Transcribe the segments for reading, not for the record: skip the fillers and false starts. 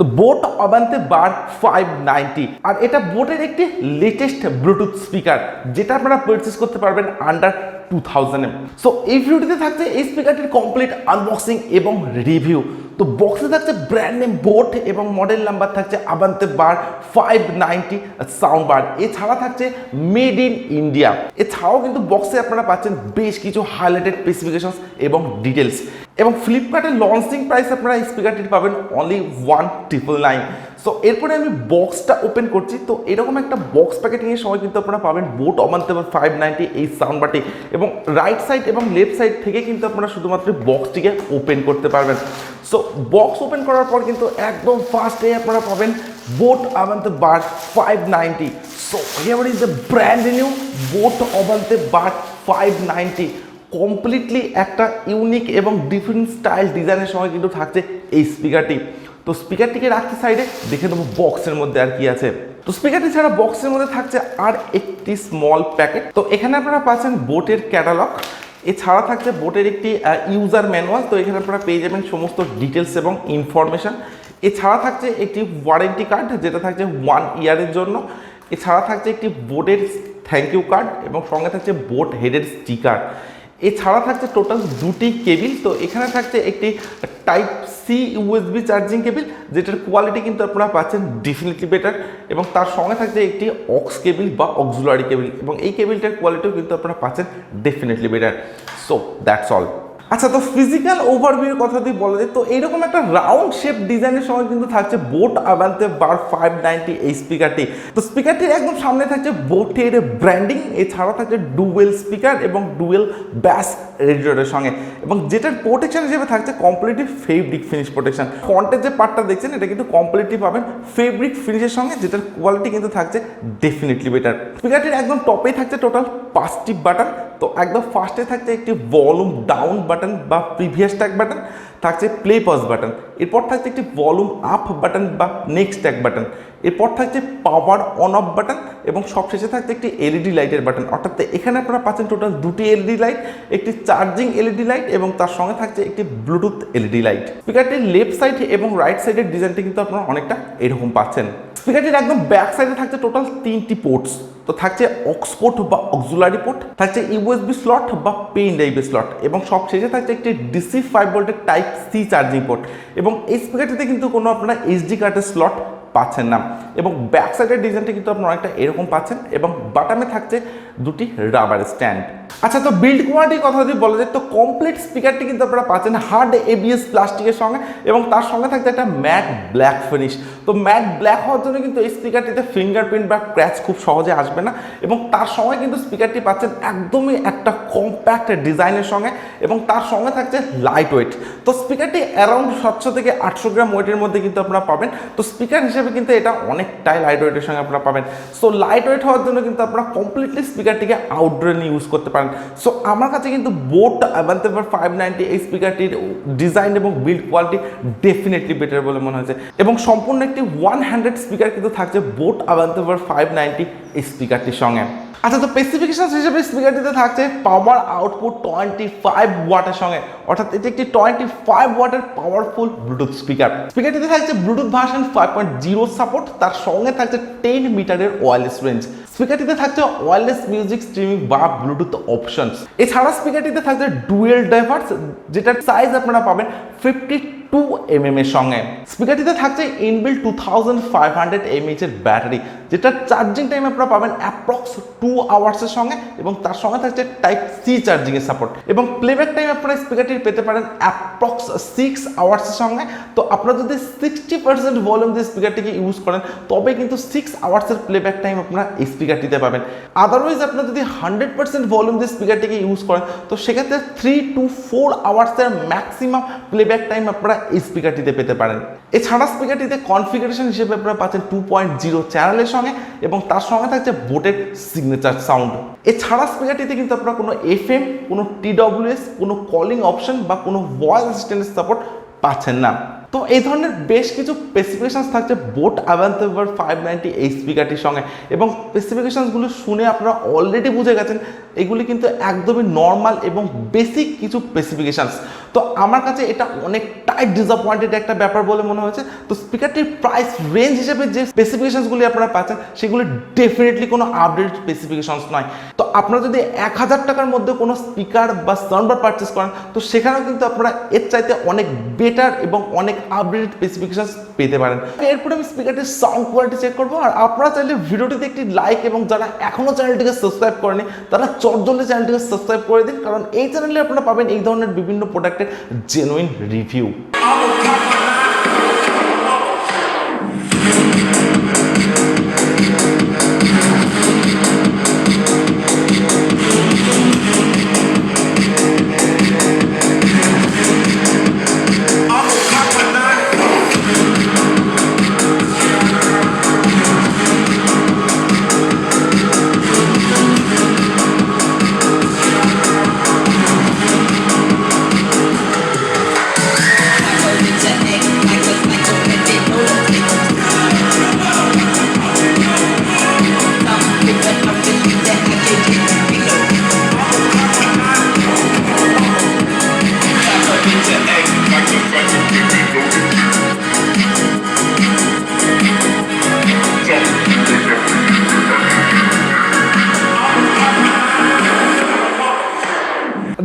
তো boat Avante bar 590 আর এটা বোটের একটি লেটেস্ট ব্লুটুথ স্পিকার যেটা আপনারা পারচেজ করতে পারবেন আন্ডার 2000 এম। সো এই ভিডিওটিতে থাকছে এই স্পিকারটির কমপ্লিট আনবক্সিং এবং রিভিউ। তো বক্সে থাকছে ব্র্যান্ড নেম বোট এবং মডেল নাম্বার থাকছে আভান্তে বার 590 সাউন্ড বার। এছাড়া থাকছে মেড ইন ইন্ডিয়া। এছাড়াও কিন্তু বক্সে আপনারা পাচ্ছেন বেশ কিছু হাইলাইটেড স্পেসিফিকেশনস এবং ডিটেলস। এবং ফ্লিপকার্টের লঞ্চিং প্রাইস আপনারা এই স্পিকারটি পাবেন অনলি 1999। সো এরপরে আমি বক্সটা ওপেন করছি। তো এরকম একটা বক্স প্যাকেটিংয়ের সময় কিন্তু আপনারা পাবেন বোট আভান্তে বার 590 এই সাউন্ড বারটি, এবং রাইট সাইড এবং লেফট সাইড থেকে কিন্তু আপনারা শুধুমাত্র বক্সটিকে ওপেন করতে পারবেন। সো বক্স ওপেন করার পর কিন্তু একদম ফার্স্টে আপনারা পাবেন boAt Avante bar 590। So here is the brand new boAt Avante bar 590। Completely একটা ইউনিক এবং ডিফারেন্ট স্টাইল ডিজাইনের সময় কিন্তু থাকছে এই স্পিকারটি। তো স্পিকারটিকে রাখতে সাইডে দেখে নেবো বক্সের মধ্যে আর কি আছে। তো স্পিকারটি ছাড়া বক্সের মধ্যে থাকছে আর একটি স্মল প্যাকেট। তো এখানে আপনারা পাচ্ছেন বোটের ক্যাটালগ, এছাড়া থাকছে বোটের একটি ইউজার ম্যানুয়াল। তো এখানে আপনারা পেয়ে যাবেন সমস্ত ডিটেলস এবং ইনফরমেশন। এছাড়া থাকছে একটি ওয়ারেন্টি কার্ড যেটা থাকছে 1 ইয়ারের জন্য। এছাড়া থাকছে একটি বোটের থ্যাংক ইউ কার্ড এবং সঙ্গে থাকছে বোট হেডের স্টিকার। এছাড়া থাকছে টোটাল দুটি কেবিল। তো এখানে থাকছে একটি type C USB charging cable যেটার কোয়ালিটি কিন্তু আপনারা পাচ্ছেন ডেফিনেটলি বেটার, এবং তার সঙ্গে থাকছে একটি অক্স কেবিল বা অক্সিলারি কেবিল, এবং এই কেবিলটার কোয়ালিটিও কিন্তু আপনারা পাচ্ছেন definitely better. So that's all. আচ্ছা, তো ফিজিক্যাল ওভারভিউর কথা যদি বলা যায়, তো এইরকম একটা রাউন্ড শেপ ডিজাইনের সময় কিন্তু থাকছে বোট আভান্তে বার 590 এই স্পিকারটি। তো স্পিকারটির একদম সামনে থাকছে বোটের ব্র্যান্ডিং, এছাড়াও থাকছে ডুয়েল স্পিকার এবং ডুয়েল ব্যাস রেডিয়েটরের সঙ্গে, এবং যেটার প্রোটেকশন হিসেবে থাকছে কমপ্লিটলি ফেব্রিক ফিনিশ প্রোটেকশন। ফ্রন্টের যে পার্টটা দেখছেন এটা কিন্তু কমপ্লিটলি পাবেন ফেব্রিক ফিনিশের সঙ্গে, যেটার কোয়ালিটি কিন্তু থাকছে ডেফিনেটলি বেটার। স্পিকারটির একদম টপেই থাকছে টোটাল 5টি বাটন। তো একদম ফার্স্টে থাকছে একটি ভলিউম ডাউন বাটন বা প্রিভিয়াস ট্যাগ বাটন, থাকছে প্লে পজ বাটন, এরপর থাকছে একটি ভলিউম আপ বাটন বা নেক্সট ট্যাগ বাটন, এরপর থাকছে পাওয়ার অন অফ বাটন, এবং সবশেষে থাকছে একটি এলইডি লাইটের বাটন। অর্থাৎ এখানে আপনারা পাচ্ছেন টোটাল দুটি এলইডি লাইট, একটি চার্জিং এলইডি লাইট এবং তার সঙ্গে থাকছে একটি ব্লুটুথ এলইডি লাইট। স্পিকারটির লেফট সাইড এবং রাইট সাইডের ডিজাইনটি কিন্তু আপনারা অনেকটা এরকম পাচ্ছেন। স্পিকারটির একদম ব্যাক সাইডে থাকছে টোটাল 3টি পোর্টস। তো থাকছে অক্স পোর্ট বা অক্সিলারি পোর্ট, থাকছে ইউএসবি স্লট বা পেন ড্রাইভ স্লট, এবং সবশেষে থাকছে একটি ডিসি 5 ভোল্টের টাইপ সি চার্জিং পোর্ট। এবং এই স্পিকারটিতে কিন্তু কোনো আপনারা এইচডি কার্ডের স্লট পাচ্ছেন না, এবং ব্যাক সাইডের ডিজাইনটা কিন্তু আপনারা অনেকটা এরকম পাচ্ছেন, এবং বাটামে থাকছে দুটি রাবার স্ট্যান্ড। আচ্ছা, তো বিল্ড কোয়ালিটির কথা যদি বলা যায়, তো কমপ্লিট স্পিকারটি কিন্তু আপনারা পাচ্ছেন হার্ড এবিএস প্লাস্টিকের সঙ্গে, এবং তার সঙ্গে থাকছে একটা ম্যাট ব্ল্যাক ফিনিশ। তো ম্যাট ব্ল্যাক হওয়ার জন্য কিন্তু এই স্পিকারটিতে ফিঙ্গারপ্রিন্ট বা ক্র্যাচ খুব সহজে আসবে না, এবং তার সঙ্গে কিন্তু স্পিকারটি পাচ্ছেন একদমই একটা কম্প্যাক্ট ডিজাইনের সঙ্গে, এবং তার সঙ্গে থাকছে লাইট ওয়েট। তো স্পিকারটি অ্যারাউন্ড 700 থেকে 800 গ্রাম ওয়েটের মধ্যে কিন্তু আপনারা পাবেন। তো স্পিকার হিসেবে কিন্তু এটা অনেকটাই লাইট ওয়েটের সঙ্গে আপনারা পাবেন। সো লাইট ওয়েট হওয়ার জন্য কিন্তু আপনারা কমপ্লিটলি স্পিকারটিকে আউটডোরে নিয়ে ইউজ করতে পারেন। সো আমার কাছে কিন্তু বোট আভান্তে বার 590 এই স্পিকারটির ডিজাইন এবং বিল্ড কোয়ালিটি ডেফিনেটলি বেটার বলে মনে হয়েছে, এবং সম্পূর্ণ একটি 100 স্পিকার কিন্তু থাকছে বোট আভান্তে বার 590 এই স্পিকারটির সঙ্গে। আচ্ছা, তো স্পেসিফিকেশন হিসেবে স্পিকারটিতে থাকছে পাওয়ার আউটপুট 25 ওয়াটের সঙ্গে, অর্থাৎ এটি একটি 25 ওয়াটের পাওয়ারফুল ব্লুটুথ স্পিকার। স্পিকারটিতে থাকছে ব্লুটুথ ভার্সন 5.0 সাপোর্ট, তার সঙ্গে থাকছে 10 মিটারের ওয়্যারলেস রেঞ্জ। স্পিকারটিতে থাকছে ওয়্যারলেস মিউজিক স্ট্রিমিং বা ব্লুটুথ অপশনস। এছাড়া স্পিকারটিতে থাকছে ডুয়েল ডাইভার্স, যেটার সাইজ আপনারা পাবেন 52 mm এর সঙ্গে। স্পিকারটিতে থাকছে ইনবিল্ট 2500 mAh এর ব্যাটারি, যেটার চার্জিং টাইম আপনারা পাবেন অ্যাপ্রক্স 2 আওয়ার্সের সঙ্গে, এবং তার সঙ্গে থাকছে টাইপ সি চার্জিং এর সাপোর্ট, এবং প্লেব্যাক টাইম আপনারা স্পিকারটির পেতে পারেন অ্যাপ্রক্স 6 আওয়ার্সের সঙ্গে। তো আপনারা যদি 60% ভলিউম দিয়ে স্পিকারটিকে ইউজ করেন তবে কিন্তু 6 আওয়ার্সের প্লেব্যাক টাইম আপনারা এই স্পিকারটিতে পাবেন। আদারওয়াইজ আপনারা যদি 100% ভলিউম দিয়ে স্পিকারটিকে ইউজ করেন তো সেক্ষেত্রে 3 to 4 আওয়ার্সের ম্যাক্সিমাম প্লেব্যাক টাইম আপনারা এই স্পিকারটিতে পেতে পারেন। এছাড়া স্পিকারটিতে কনফিগারেশন হিসেবে আপনারা পাচ্ছেন 2.0 চ্যানেলের সঙ্গে, এবং তার সঙ্গে থাকছে বোটের সিগনেচার সাউন্ড। এছাড়া স্পিকারটিতে কিন্তু আপনারা কোনো এফএম, কোনো টিডব্লিউএস, কোনো কলিং অপশন বা কোনো ভয়েস অ্যাসিস্ট্যান্টের সাপোর্ট পাচ্ছেন না। তো এই ধরনের বেশ কিছু স্পেসিফিকেশনস থাকছে বোট আভান্তে বার 590 এই স্পিকারটির সঙ্গে, এবং স্পেসিফিকেশনসগুলো শুনে আপনারা অলরেডি বুঝে গেছেন এগুলি কিন্তু একদমই নর্মাল এবং বেসিক কিছু স্পেসিফিকেশনস। তো আমার কাছে এটা অনেকটাই ডিসঅ্যাপয়েন্টেড একটা ব্যাপার বলে মনে হয়েছে। তো স্পিকারটির প্রাইস রেঞ্জ হিসেবে যে স্পেসিফিকেশনসগুলি আপনারা পাচ্ছেন সেগুলি ডেফিনেটলি কোনো আপডেটেড স্পেসিফিকেশনস নয়। তো আপনারা যদি 1000 টাকার মধ্যে কোনো স্পিকার বা সাউন্ডবার পারচেস করেন তো সেখানেও কিন্তু আপনারা এর চাইতে অনেক বেটার এবং অনেক আপডেটেড স্পেসিফিকেশনস পেতে পারেন। এরপরে আমি স্পিকারটির সাউন্ড কোয়ালিটি চেক করবো, আর আপনারা চাইলে ভিডিওটিতে একটি লাইক এবং যারা এখনও চ্যানেলটিকে সাবস্ক্রাইব করেনি তারা চটজলদি চ্যানেলটিকে সাবস্ক্রাইব করে দিন, কারণ এই চ্যানেলে আপনারা পাবেন এই ধরনের বিভিন্ন প্রোডাক্টের জেনুইন রিভিউ।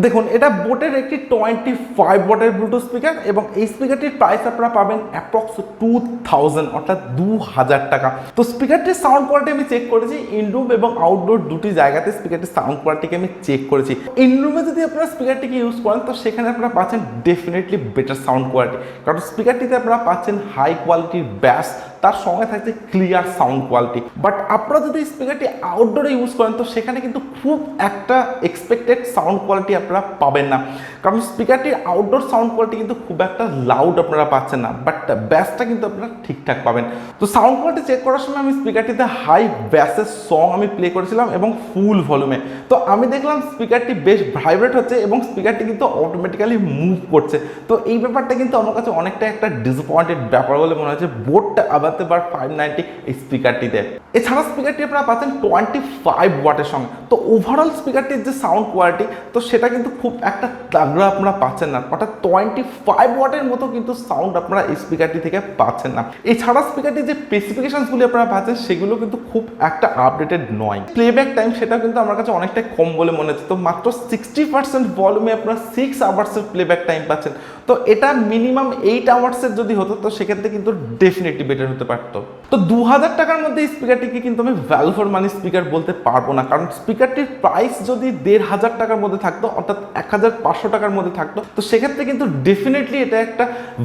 দেখুন, এটা বোটের একটি 25 ওয়াটের ব্লুটুথ স্পিকার এবং এই স্পিকারটির প্রাইস আপনারা পাবেন অ্যাপ্রক্স 2000 অর্থাৎ 2000 টাকা। তো স্পিকারটির সাউন্ড কোয়ালিটি আমি চেক করেছি ইনরুম এবং আউটডোর দুটি জায়গাতে স্পিকারটির সাউন্ড কোয়ালিটিকে আমি চেক করেছি। ইনরুমে যদি আপনারা স্পিকারটিকে ইউজ করেন তো সেখানে আপনারা পাচ্ছেন ডেফিনেটলি বেটার সাউন্ড কোয়ালিটি, কারণ স্পিকারটিতে আপনারা পাচ্ছেন হাই কোয়ালিটির ব্যাস, তার সঙ্গে থাকছে ক্লিয়ার সাউন্ড কোয়ালিটি। বাট আপনারা যদি স্পিকারটি আউটডোরে ইউজ করেন তো সেখানে কিন্তু খুব একটা এক্সপেক্টেড সাউন্ড কোয়ালিটি আপনারা পাবেন না, কারণ স্পিকারটির আউটডোর সাউন্ড কোয়ালিটি কিন্তু খুব একটা লাউড আপনারা পাচ্ছেন না, বাট ব্যাসটা কিন্তু আপনারা ঠিকঠাক পাবেন। তো সাউন্ড কোয়ালিটি চেক করার সময় আমি স্পিকারটিতে হাই ব্যাসের সং আমি প্লে করেছিলাম এবং ফুল ভলিউমে। তো আমি দেখলাম স্পিকারটি বেশ ভাইব্রেট হচ্ছে এবং স্পিকারটি কিন্তু অটোমেটিক্যালি মুভ করছে। তো এই ব্যাপারটা কিন্তু আমার কাছে অনেকটা একটা ডিসঅ্যাপয়েন্টেড ব্যাপার বলে মনে হচ্ছে বোটটা আভান্তে বার 590 এই স্পিকারটিতে। এছাড়া স্পিকারটি আপনারা পাচ্ছেন 25 ওয়াটের সঙ্গে। তো ওভারঅল স্পিকারটির যে সাউন্ড কোয়ালিটি তো সেটা কিন্তু খুব একটা তাগড়া আপনারা পাচ্ছেন না, অর্থাৎ 25 ওয়াটের মতো কিন্তু সাউন্ড আপনারা এই স্পিকারটি থেকে পাচ্ছেন না। এছাড়া স্পিকারটির যে স্পেসিফিকেশনসগুলি আপনারা পাচ্ছেন সেগুলো কিন্তু খুব একটা আপডেটেড নয়। প্লেব্যাক টাইম সেটা কিন্তু আমার কাছে অনেকটাই কম বলে মনে হচ্ছে। তো মাত্র 60% ভলিউমে আপনারা 6 আওয়ার্সের প্লেব্যাক টাইম পাচ্ছেন। তো এটা মিনিমাম 8 আওয়ার্সের যদি হতো তো সেক্ষেত্রে কিন্তু ডেফিনেটলি বেটার হতে পারতো। তো 2000 টাকার মধ্যে এই স্পিকারটিকে কিন্তু আমি ভ্যালু ফর মানি স্পিকার বলতে পারবো না, কারণ স্পিকারটির প্রাইস যদি 1500 টাকার মধ্যে থাকতো অর্থাৎ 1500 টাকার মধ্যে থাকতো তো সেক্ষেত্রে কিন্তু ডেফিনেটলি এটা একটা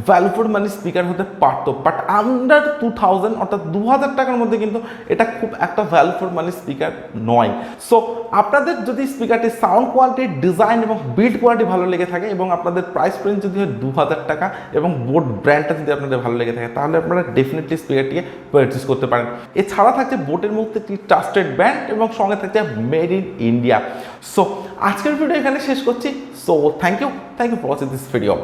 ভ্যালু ফর মানি স্পিকার হতে পারতো। বাট আন্ডার 2000 অর্থাৎ 2000 টাকার মধ্যে কিন্তু এটা খুব একটা ভ্যালু ফর মানি স্পিকার নয়। সো আপনাদের যদি স্পিকারটির সাউন্ড কোয়ালিটি, ডিজাইন এবং বিল্ড কোয়ালিটি ভালো লেগে থাকে এবং আপনাদের প্রাইস রেঞ্জ যদি হয় 2000 টাকা এবং বোট ব্র্যান্ডটা যদি আপনাদের ভালো লেগে থাকে তাহলে আপনারা ডেফিনেটলি স্পিকারটিকে পারচেস করতে পারেন। এছাড়া থাকছে বোটের মধ্যে একটি ট্রাস্টেড ব্র্যান্ড এবং সঙ্গে থাকছে মেড ইন ইন্ডিয়া। সো আজকের ভিডিও এখানে শেষ করছি। So thank you for watching this video.